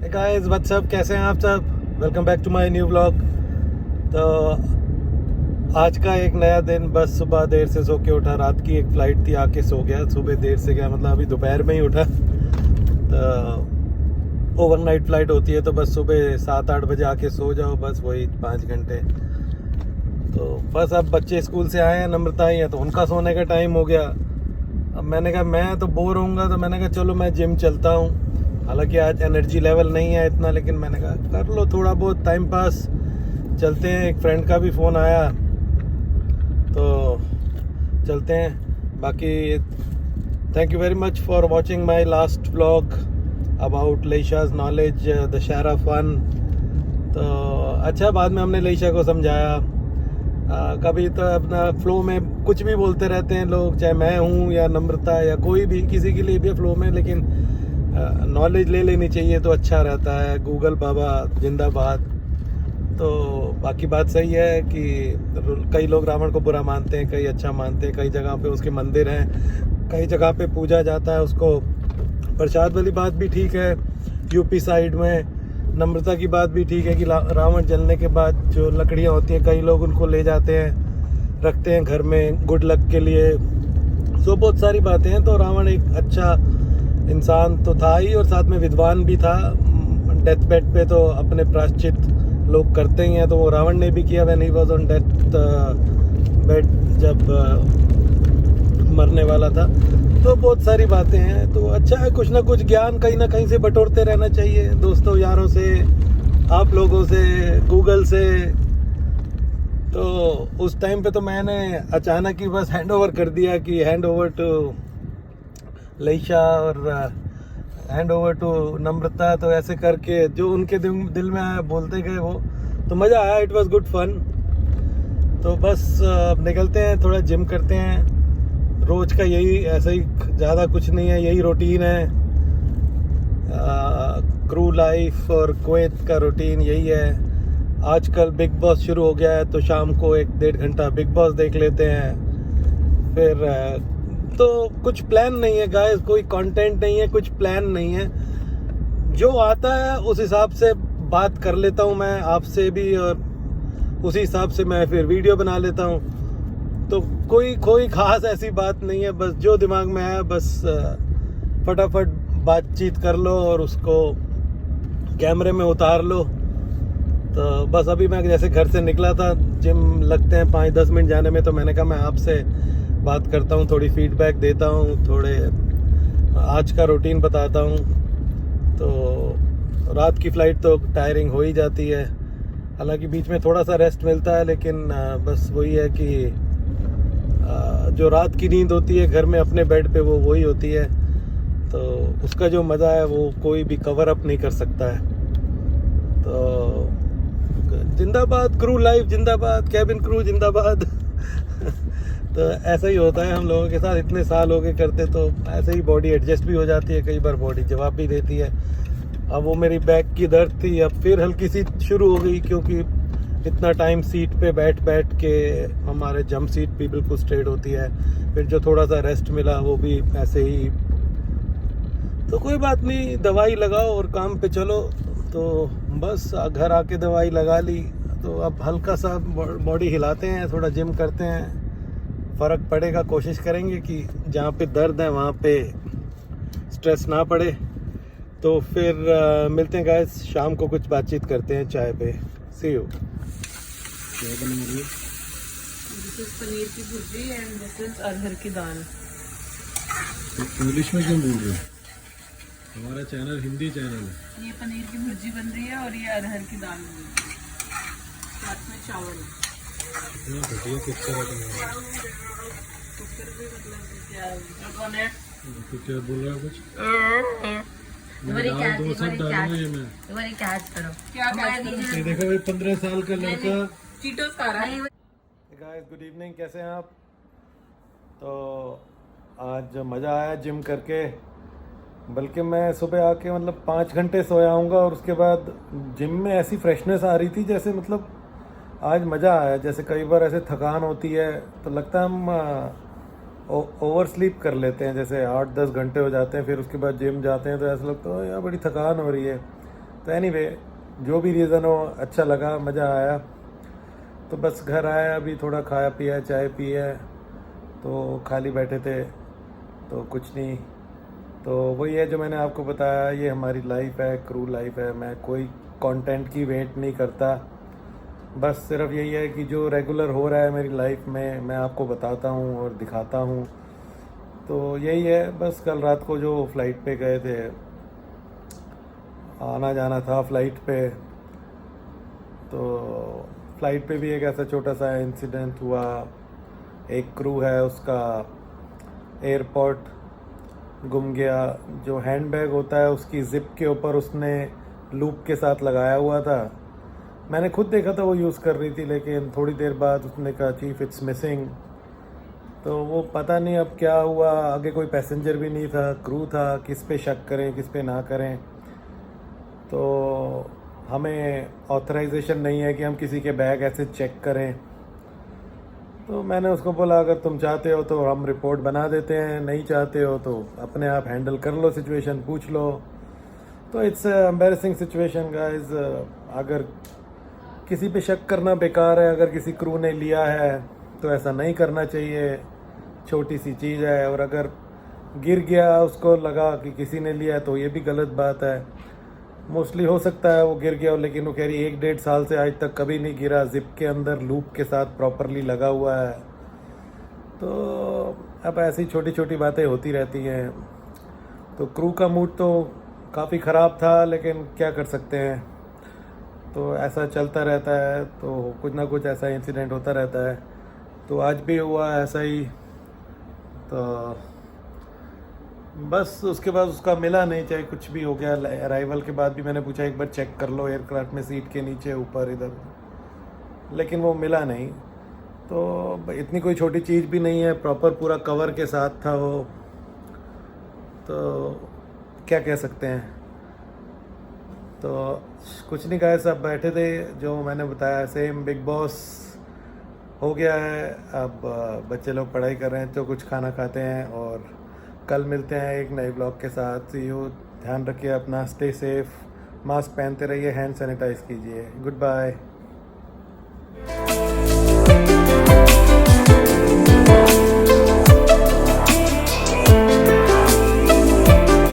Guys what's up, कैसे हैं आप सब। Welcome back to my new vlog. तो आज का एक नया दिन। बस सुबह देर से सो के उठा, रात की एक फ़्लाइट थी, आके सो गया। सुबह देर से गया, मतलब अभी दोपहर में ही उठा। तो ओवरनाइट फ़्लाइट होती है, तो बस सुबह 7-8 बजे आके सो जाओ, बस वही 5 घंटे। तो बस अब बच्चे स्कूल से आए हैं, नम्रता ही है, तो उनका सोने का टाइम हो गया। अब मैंने कहा मैं तो बोर होऊंगा, तो मैंने कहा चलो मैं जिम चलता हूँ। हालांकि आज एनर्जी लेवल नहीं है इतना, लेकिन मैंने कहा कर लो थोड़ा बहुत टाइम पास, चलते हैं। एक फ्रेंड का भी फ़ोन आया, तो चलते हैं। बाकी thank you very much for watching my last vlog about लेशाज नॉलेज दशहरा फन। तो अच्छा, बाद में हमने लेशा को समझाया। कभी तो अपना फ्लो में कुछ भी बोलते रहते हैं लोग, चाहे मैं हूँ या नम्रता या कोई भी, किसी के लिए भी फ्लो में, लेकिन नॉलेज ले लेनी चाहिए तो अच्छा रहता है। गूगल बाबा जिंदाबाद। तो बाकी बात सही है कि कई लोग रावण को बुरा मानते हैं, कई अच्छा मानते हैं। कई जगह पे उसके मंदिर हैं, कई जगह पे पूजा जाता है उसको। प्रसाद वाली बात भी ठीक है, यूपी साइड में। नम्रता की बात भी ठीक है कि रावण जलने के बाद जो लकड़ियाँ होती हैं, कई लोग उनको ले जाते हैं, रखते हैं घर में गुड लक के लिए। सो बहुत सारी बातें हैं। तो रावण एक अच्छा इंसान तो था ही, और साथ में विद्वान भी था। डेथ बेड पे तो अपने प्रायश्चित लोग करते ही हैं, तो वो रावण ने भी किया when he was on death bed, जब मरने वाला था। तो बहुत सारी बातें हैं। तो अच्छा है, कुछ ना कुछ ज्ञान कहीं ना कहीं से बटोरते रहना चाहिए, दोस्तों यारों से, आप लोगों से, गूगल से। तो उस टाइम पे तो मैंने अचानक ही बस हैंड ओवर कर दिया कि हैंड ओवर टू लेशा और हैंड ओवर टू नम्रता। तो ऐसे करके जो उनके दिल में आया बोलते गए वो, तो मज़ा आया। It was good fun. तो बस अब निकलते हैं, थोड़ा जिम करते हैं। रोज़ का यही, ऐसा ही, ज़्यादा कुछ नहीं है, यही रूटीन है। क्रू लाइफ और कुवैत का रूटीन यही है। आजकल बिग बॉस शुरू हो गया है, तो शाम को 1-1.5 घंटा बिग बॉस देख लेते हैं। फिर तो कुछ प्लान नहीं है गाइस, कोई कंटेंट नहीं है, कुछ प्लान नहीं है। जो आता है उस हिसाब से बात कर लेता हूँ मैं आपसे भी, और उसी हिसाब से मैं फिर वीडियो बना लेता हूँ। तो कोई खास ऐसी बात नहीं है, बस जो दिमाग में आया बस फटाफट बातचीत कर लो और उसको कैमरे में उतार लो। तो बस अभी मैं जैसे घर से निकला था, जिम लगते हैं 5-10 मिनट जाने में, तो मैंने कहा मैं आपसे बात करता हूँ, थोड़ी फीडबैक देता हूँ, थोड़े आज का रूटीन बताता हूँ। तो रात की फ़्लाइट तो टायरिंग हो ही जाती है, हालांकि बीच में थोड़ा सा रेस्ट मिलता है, लेकिन बस वही है कि जो रात की नींद होती है घर में अपने बेड पे, वो वही होती है। तो उसका जो मज़ा है वो कोई भी कवर अप नहीं कर सकता है। तो जिंदाबाद क्रू लाइफ, जिंदाबाद कैबिन क्रू, जिंदाबाद। तो ऐसा ही होता है हम लोगों के साथ, इतने साल हो गए करते, तो ऐसे ही बॉडी एडजस्ट भी हो जाती है। कई बार बॉडी जवाब भी देती है। अब वो मेरी बैक की दर्द थी, अब फिर हल्की सी शुरू हो गई, क्योंकि इतना टाइम सीट पे बैठ के हमारे जंप सीट भी बिल्कुल स्ट्रेट होती है। फिर जो थोड़ा सा रेस्ट मिला वो भी ऐसे ही। तो कोई बात नहीं, दवाई लगाओ और काम पे चलो। तो बस घर आके दवाई लगा ली, तो अब हल्का सा बॉडी हिलाते हैं, थोड़ा जिम करते हैं, फ़र्क पड़ेगा। कोशिश करेंगे कि जहाँ पे दर्द है वहाँ पे स्ट्रेस ना पड़े। तो फिर मिलते हैं गाइस, शाम को कुछ बातचीत करते हैं चाय पे। सी यू। क्या बना रही है? दिस इज पनीर की भुर्जी एंड दिस इज अरहर की दाल। इंग्लिश में क्यों बोल रहे हो? हमारा चैनल हिंदी चैनल है। ये पनीर की भुर्जी बन रही है और ये अरहर की दाल बन रही है, साथ में चावल। इतना घटिया पिक्चर है तुम्हारा। कुकर भी मतलब क्या कौन है? तो क्या बोल रहा है कुछ? मैं डाल दो, सब डालूंगा ये मैं। तुम्हारी कैच करो, क्या कैच? ये देखो भाई, 15 साल का लड़का चीटोस खा रहा है। गाइस गुड इवनिंग, कैसे हैं आप। तो आज मज़ा आया जिम करके, बल्कि मैं सुबह आके मतलब 5 घंटे सोया आऊँगा, और उसके बाद जिम में ऐसी फ्रेशनेस आ रही थी, जैसे मतलब आज मज़ा आया। जैसे कई बार ऐसे थकान होती है तो लगता है हम ओवर स्लीप कर लेते हैं, जैसे 8-10 घंटे हो जाते हैं, फिर उसके बाद जिम जाते हैं तो ऐसा लगता है यार बड़ी थकान हो रही है। तो एनीवे जो भी रीज़न हो, अच्छा लगा, मज़ा आया। तो बस घर आया, अभी थोड़ा खाया पिया, चाय पिया, तो खाली बैठे थे तो कुछ नहीं। तो वही है जो मैंने आपको बताया, ये हमारी लाइफ है, क्रू लाइफ है। मैं कोई कंटेंट की वेट नहीं करता, बस सिर्फ यही है कि जो रेगुलर हो रहा है मेरी लाइफ में मैं आपको बताता हूँ और दिखाता हूँ। तो यही है बस। कल रात को जो फ़्लाइट पे गए थे, आना जाना था फ़्लाइट पे, तो फ़्लाइट पे भी एक ऐसा छोटा सा इंसिडेंट हुआ। एक क्रू है, उसका एयरपोर्ट गुम गया। जो हैंडबैग होता है उसकी ज़िप के ऊपर उसने लूप के साथ लगाया हुआ था। मैंने खुद देखा था वो यूज़ कर रही थी, लेकिन थोड़ी देर बाद उसने कहा चीफ इट्स मिसिंग। तो वो पता नहीं अब क्या हुआ, आगे कोई पैसेंजर भी नहीं था, क्रू था, किस पे शक करें किस पे ना करें। तो हमें ऑथराइजेशन नहीं है कि हम किसी के बैग ऐसे चेक करें। तो मैंने उसको बोला अगर तुम चाहते हो तो हम रिपोर्ट बना देते हैं, नहीं चाहते हो तो अपने आप हैंडल कर लो सिचुएशन, पूछ लो। तो इट्स एम्बैरेसिंग सिचुएशन गाइस। अगर किसी पे शक करना बेकार है, अगर किसी क्रू ने लिया है तो ऐसा नहीं करना चाहिए, छोटी सी चीज़ है। और अगर गिर गया, उसको लगा कि किसी ने लिया, तो ये भी गलत बात है। मोस्टली हो सकता है वो गिर गया, लेकिन वो कह रही 1-1.5 साल से आज तक कभी नहीं गिरा, जिप के अंदर लूप के साथ प्रॉपरली लगा हुआ है। तो अब ऐसी छोटी छोटी बातें होती रहती हैं। तो क्रू का मूड तो काफ़ी ख़राब था, लेकिन क्या कर सकते हैं, तो ऐसा चलता रहता है। तो कुछ ना कुछ ऐसा इंसिडेंट होता रहता है। तो आज भी हुआ ऐसा ही। तो बस उसके बाद उसका मिला नहीं, चाहे कुछ भी हो गया। अराइवल के बाद भी मैंने पूछा एक बार चेक कर लो एयरक्राफ्ट में, सीट के नीचे ऊपर इधर, लेकिन वो मिला नहीं। तो इतनी कोई छोटी चीज़ भी नहीं है, प्रॉपर पूरा कवर के साथ था वो। तो क्या कह सकते हैं। तो कुछ नहीं कहा, सब बैठे थे, जो मैंने बताया सेम बिग बॉस हो गया है। अब बच्चे लोग पढ़ाई कर रहे हैं तो कुछ खाना खाते हैं, और कल मिलते हैं एक नए ब्लॉग के साथ। See you. ध्यान रखिए अपना, स्टे सेफ, मास्क पहनते रहिए, हैंड सैनिटाइज कीजिए। Good bye.